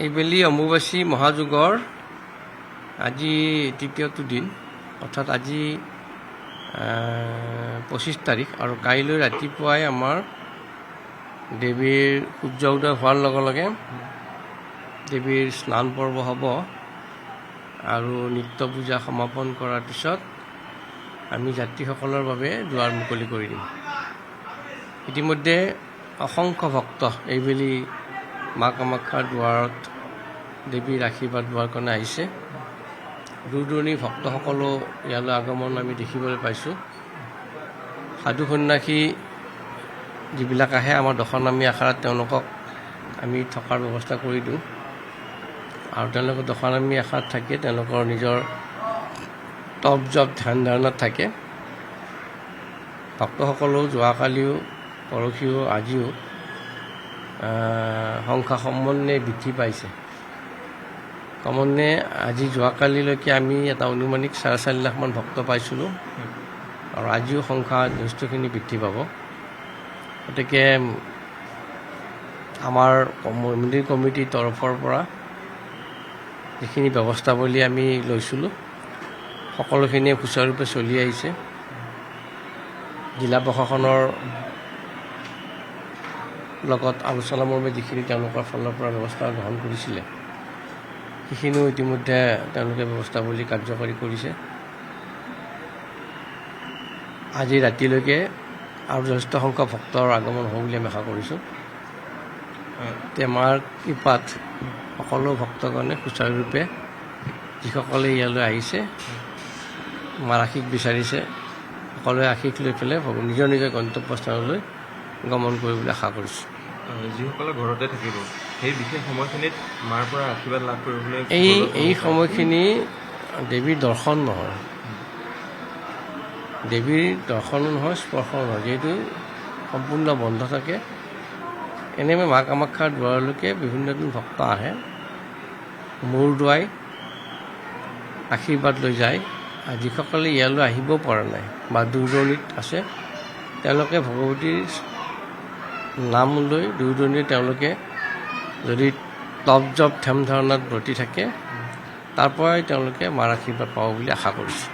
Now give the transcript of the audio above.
এইবেলি অম্বুবাচী মহাযুগৰ আজি তৃতীয়টো দিন, অৰ্থাৎ আজি 25 তাৰিখ আৰু কাইলৈ ৰাতিপুৱাই আমাৰ দেৱীৰ সূৰ্য উদয় হোৱাৰ লগে লগে দেৱীৰ স্নান পৰ্ব হ'ব আৰু নিত্য পূজা সমাপন কৰাৰ পিছত আমি যাত্ৰীসকলৰ বাবে দুৱাৰ মুকলি কৰি দিম। ইতিমধ্যে অসংখ্য ভক্ত এইবেলি মা কামাখ্যাৰ দুৱাৰত দেৱীৰ আশীৰ্বাদ লোৱাৰ কাৰণে আহিছে। দূৰ দূৰণিৰ ভক্তসকলো ইয়ালৈ আগমন আমি দেখিবলৈ পাইছোঁ। সাধু সন্যাসী যিবিলাক আহে আমাৰ দশনামী আখৰাত তেওঁলোকক আমি থকাৰ ব্যৱস্থা কৰি দিওঁ আৰু তেওঁলোকৰ দশনামী আখৰাত থাকে তেওঁলোকৰ নিজৰ তপ জপ ধ্যান ধাৰণাত থাকে। ভক্তসকলেও যোৱাকালিও পৰহিও আজিও সংখ্যা ক্ৰমান্বয়ে বৃদ্ধি পাইছে। ক্ৰমান্বয়ে আজি যোৱাকালিলৈকে আমি এটা অনুমানিক 4.5 লাখমান ভক্ত পাইছিলোঁ আৰু আজিও সংখ্যা যথেষ্টখিনি বৃদ্ধি পাব। গতিকে আমাৰ মন্দিৰ কমিটিৰ তৰফৰ পৰা যিখিনি ব্যৱস্থাৱলী আমি লৈছিলোঁ সকলোখিনিয়ে সুচাৰুৰূপে চলি আহিছে। জিলা প্ৰশাসনৰ লগত আলোচনা মৰ্মে যিখিনি তেওঁলোকৰ ফালৰ পৰা ব্যৱস্থা গ্ৰহণ কৰিছিলে সেইখিনিও ইতিমধ্যে তেওঁলোকে ব্যৱস্থাৱলী কাৰ্যকৰী কৰিছে। আজি ৰাতিলৈকে আৰু যথেষ্ট সংখ্যক ভক্তৰ আগমন হ'ব বুলি আমি আশা কৰিছোঁ। মাৰ কৃপাত সকলো ভক্তগণে সুচাৰুৰূপে যিসকলে ইয়ালৈ আহিছে মাৰ আশীষ বিচাৰিছে সকলোৱে আশীষ লৈ পেলাই নিজৰ নিজৰ গন্তব্যস্থানলৈ গমন কৰিবলৈ আশা কৰিছোঁ। যিসকলে ঘৰতে থাকিব সেই বিশেষ সময়খিনিত মাৰ পৰা আশীৰ্বাদ লাভ কৰিবলৈ এই সময়খিনি দেৱীৰ দৰ্শন নহয়, দেৱীৰ দৰ্শনো নহয়, স্পৰ্শও নহয়, যিহেতু সম্পূৰ্ণ বন্ধ থাকে। এনেকৈ মা কামাখ্যাৰ দুৱাৰলৈকে বিভিন্নজন ভক্ত আহে, মূৰ দোৱাই আশীৰ্বাদ লৈ যায়। যিসকলে ইয়ালৈ আহিব পৰা নাই বা দূৰ দূৰণিত আছে তেওঁলোকে ভগৱতীৰ নাম লৈ দূৰ দূৰণিত তেওঁলোকে যদি তপ জপ ধ্যান ধাৰণাত ব্ৰতী থাকে তাৰ পৰাই তেওঁলোকে মাৰ আশীৰ্বাদ পাব বুলি আশা কৰিছোঁ।